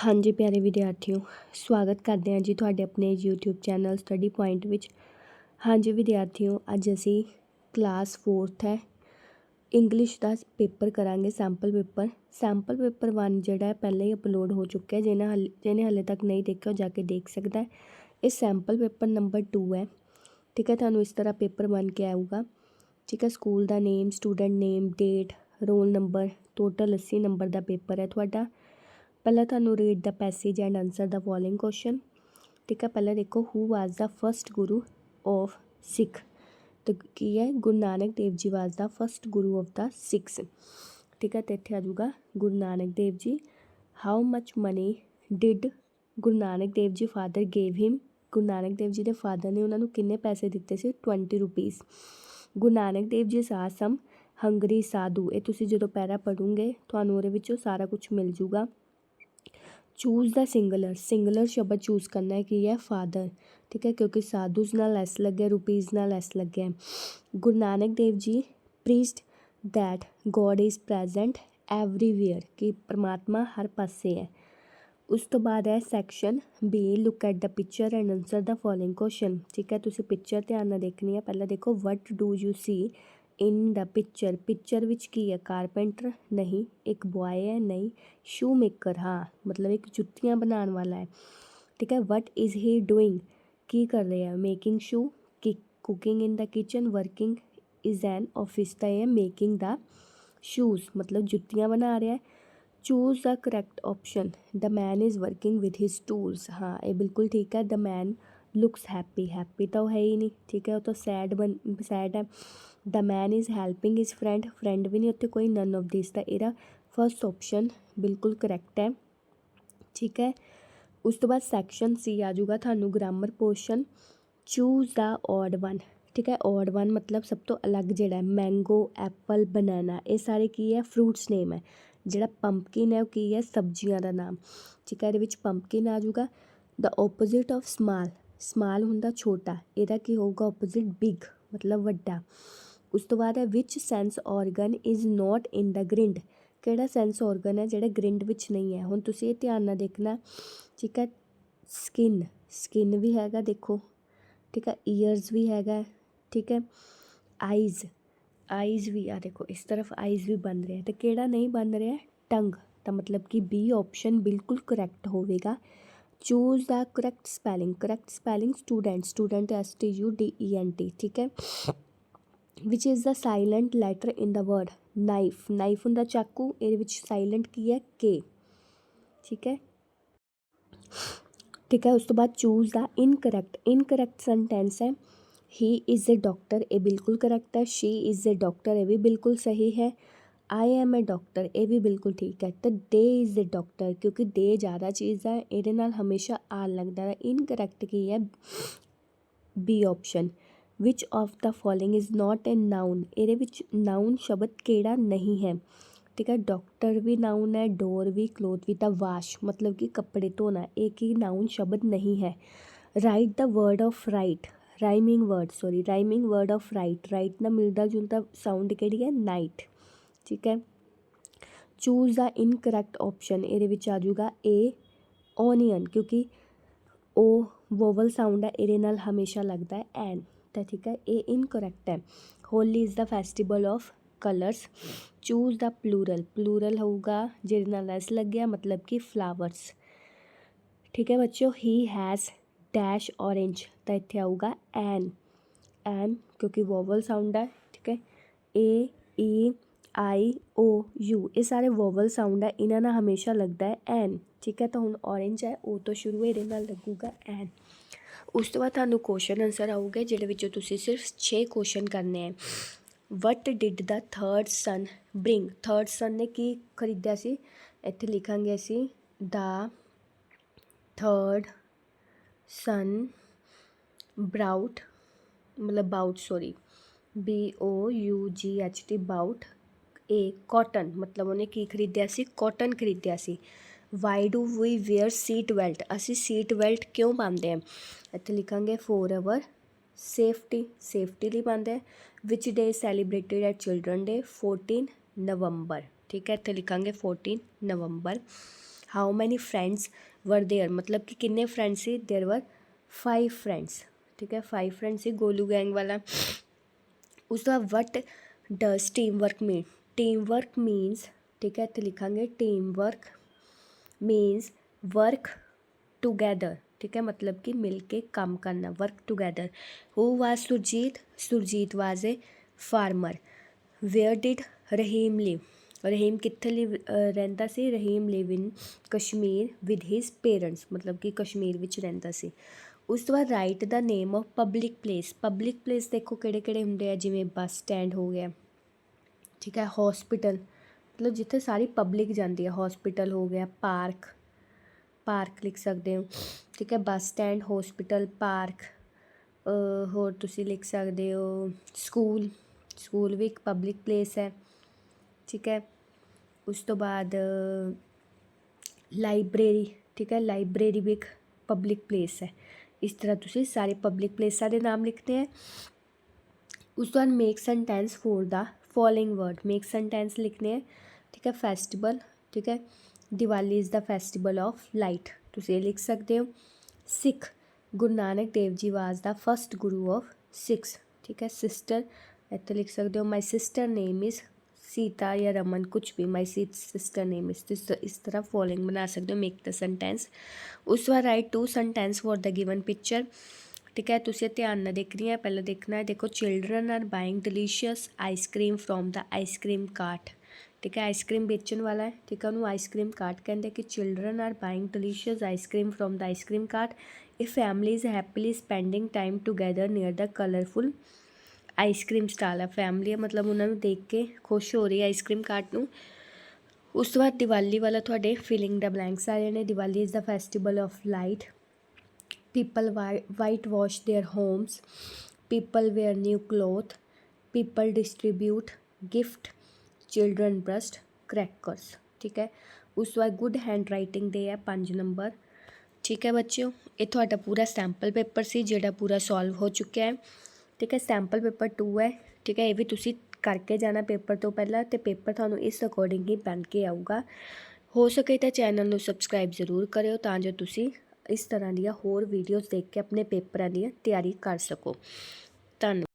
हाँ जी प्यारे विद्यार्थियों, स्वागत करते हैं जी तुहाडे अपने YouTube channel study point which. हाँ जी विद्यार्थियों, अज असी क्लास 4th है इंग्लिश का पेपर करांगे। सैंपल पेपर 1 जिहड़ा है पहले ही अपलोड हो चुका है। जिन्हें हाले तक नहीं देखा जाके देख सकता है। ये सैंपल पेपर नंबर 2 है। ठीक है, तुहानूं इस तरह पेपर 1 के आऊगा। ठीक है, स्कूल का name, student name, date, roll number, total 80 number का पेपर है तुहाडा। पहला तुहानूं read the passage and answer the following question. ठीक है, पहले देखो who was the first guru of Sikh. तो की है, Guru Nanak Dev ji was the first guru of the Sikhs. ठीक है, तो इत्थे आ जाऊगा Guru Nanak Dev ji. How much money did Guru Nanak Dev ji father gave him. गुरु नानक देव जी के फादर ने उन्होंने किन्ने पैसे दिते सी? 20 रुपीज़। गुरु नानक देव जी सा सम हंगरी साधु। ये तुसीं जदों पैरा पढ़ोगे तुहानूं उहदे विचों सारा कुछ मिल जूगा। चूज़ द सिंगलर शब्द चूज़ करना है कि है फादर। ठीक है, क्योंकि साधुज नाल एस लगे, रुपीज़ नाल एस लगे। Guru Nanak Dev ji preached that God is present everywhere, कि परमात्मा हर पासे है। उस तो बाद है section B, look at the picture and answer the following question. ठीक है, तुसीं पिक्चर ध्यान नाल देखनी है। पहले देखो what do you see in the picture which की है? कारपेंटर नहीं, एक बॉय है नहीं, शू मेकर हाँ मतलब एक जुत्तियां बनाने वाला है। ठीक है, वट इज़ ही डूइंग, की कर रहे हैं? Making shoe, cooking in the kitchen, working is an office. तो है मेकिंग द शूज़, मतलब जुत्तियां बना रहा है। Choose the correct option, the man is working with his tools. हाँ ये बिल्कुल ठीक है। द मैन लुक्स हैप्पी तो है ही नहीं। ठीक है, वो तो सैड है। The man is helping his friend भी नहीं, उत्थे कोई नन ऑफ दिस। तो इहदा फर्स्ट ऑप्शन बिल्कुल करैक्ट है। ठीक है, उस तो बाद सैक्शन सी आ जाऊगा थानू grammar portion. Choose the odd one. ठीक है, ऑड वन मतलब सब तो अलग जिहड़ा है। मैंगो, एप्पल, बनाना, ये सारे की है फ्रूट्स नेम है। जिहड़ा पंपकिन है वो की है सब्जियां का नाम। ठीक है, इहदे विच पंपकिन आ जाऊगा। द ओपोजिट ऑफ स्माल हुंदा छोटा, इहदा की होगा ओपोजिट बिग मतलब वड्डा। उस तो बाद है which sense organ is not in the grind. किहड़ा सेंस ऑर्गन है जिहड़ा ग्रिंड विच नहीं है? हुण तुसीं ये ध्यान नाल देखना। ठीक है, स्किन भी हैगा देखो। ठीक है, ईयर्स भी हैगा। ठीक है, आईज़ भी आ देखो, इस तरफ आईज़ भी बन रहे हैं। तो किहड़ा नहीं बन रहा है? टंग। तो मतलब कि बी ऑप्शन बिल्कुल करैक्ट होवेगा। Choose the correct spelling student STUDENT। ठीक है, which is the silent letter in the word knife हुंदा चाकू, ये विच साइलेंट की है? के। ठीक है, ठीक है, उस तो बाद चूज़ द इनकरैक्ट सेंटेंस है। ही इज़ ए डॉक्टर, ये बिल्कुल करैक्ट है। शी इज़ ए डॉक्टर, ये भी बिल्कुल सही है। आई एम ए डॉक्टर, ये भी बिल्कुल ठीक है। तो दे इज़ ए डॉक्टर, क्योंकि दे ज़्यादा चीज़ है, ये नाल हमेशा आल लगता है। इनकरैक्ट की है? B option. Which of the following is not a noun, ये नाउन शब्द केड़ा नहीं है? ठीक है, डॉक्टर भी नाउन है, डोर भी, क्लोथ भी। द वाश मतलब कि कपड़े धोना, एक ही नाउन शब्द नहीं है। Right the word of rhyming word of right ना मिलता जुलता साउंड केड़ी है? नाइट। ठीक है, चूज़ द इनकरैक्ट ऑप्शन, ये आ जाऊगा ए ओनियन, क्योंकि ओ वोवल साउंड है, ये नाल हमेशा लगता है एन। तो ठीक है, ये इनकरैक्ट है। Holi is the festival of colours. Choose the plural होगा जिहदे नाल एस लग्या, मतलब कि फ्लावर्स। ठीक है बच्चों, ही हैज़ डैश ऑरेंज, तो इत्थे आऊगा एन क्योंकि वोवल साउंड है। ठीक है, AEIOU ये सारे वोवल साउंड है, इन्हां नाल हमेशा लगता है एन। ठीक है, तो हुण ऑरेंज है, ओ तो शुरू इहदे नाल लगूगा एन। उस तो बाद तुहानूं क्वेश्चन आंसर आऊगे जिहदे विचों तुसीं सिर्फ 6 क्वेश्चन करने हैं। What did the third son bring, third son ने की खरीदा सी? इत्थे लिखांगे असीं द थर्ड सन ब्राउट मतलब BOUGHT बाउट ए कॉटन, मतलब उन्हें की खरीदिया सी? कॉटन खरीदिया सी। Why do we wear seat belt, असी सीट बेल्ट क्यों पाते हैं? इत्थे लिखांगे फॉर अवर सेफ्टी लिए पाते हैं। Which day celebrated at children day? 14 नवंबर। ठीक है, इत्थे लिखांगे 14 नवंबर। How many friends were there, मतलब कि किन्ने फ्रेंड्स सी, देयर वर 5 फ्रेंड्स, ठीक है 5 फ्रेंड्स सी गोलू गैंग वाला। उसका what does team work mean, team work means, ठीक है इत्थे लिखांगे team work means work together, ठीक है मतलब कि मिल के काम करना, work together. Who was Surjit, Surjit was a farmer. Where did Rahim live, Rahim कित्थे लिव रहिंदा सी, Rahim live in Kashmir with his parents, मतलब कि कश्मीर विच रहिंदा सी। उस तो बाद write the name of public place, public place देखो किहड़े किहड़े हुंदे आ, जिवें बस स्टैंड हो गया, ठीक है हॉस्पिटल मतलब जिथे सारी पब्लिक जाती है, हॉस्पिटल हो गया, पार्क, पार्क लिख सकते हो, ठीक है बस स्टैंड, हॉस्पिटल, पार्क। होर तुसी लिख सकते हो स्कूल, स्कूल भी एक पब्लिक प्लेस है, ठीक है। उस तो बाद लाइब्रेरी, ठीक है लाइब्रेरी भी एक पब्लिक प्लेस है। इस तरह तुसी सारे पब्लिक प्लेसां दे नाम लिखते हैं। उस तो बाद make sentence for the following word, make sentence लिखने हैं, ठीक है फेस्टिवल, ठीक है Diwali is the festival of light, तुसी ये लिख सकते हो। सिख, गुरु Nanak Dev ji was the first guru of six, ठीक है। सिस्टर इत्थे लिख सकते हो my sister name is Sita या रमन, कुछ भी माई सिस्टर नेम इज़, इस तरह फॉलोइंग बना सकते हो मेक द सेंटेंस। उस बाद right 2 sentence for the given picture, ठीक है तुसी ध्यान नाल देखनी है, पहले देखना है देखो children are buying delicious ice cream from the ice cream cart, ठीक है आइसक्रीम बेचण वाला है, ठीक है उन्होंने आइसक्रीम कार्ट कहते हैं कि children are buying delicious ice cream from the ice cream cart. A family is happily spending time together near the colourful ice cream stall है, फैमिली है मतलब उन्होंने देख के खुश हो रही है आइसक्रीम कार्ट नूं। उस तो बाद दिवाली वाला थोड़े फिलिंग द ब्लैंक्स आ जाने, Diwali is the festival of light. People whitewash their homes, people wear new clothes, people distribute gift, children burst crackers, ठीक है। उस बाद गुड हैंड राइटिंग दे है 5 नंबर, ठीक है बच्चों ये थोड़ा पूरा सैंपल पेपर से जोड़ा पूरा सॉल्व हो चुका है, ठीक है। सैंपल पेपर 2 है, ठीक है ये भी तुसी करके जाना पेपर तो पहला, तो पेपर थानू इस अकॉर्डिंग ही बन के आऊगा। हो सके तो चैनल नू सबसक्राइब जरूर करियो तां जो तुसी इस तरह दी होर वीडियोज़ देख के अपने पेपरां दी तैयारी कर सको। धन्यवाद।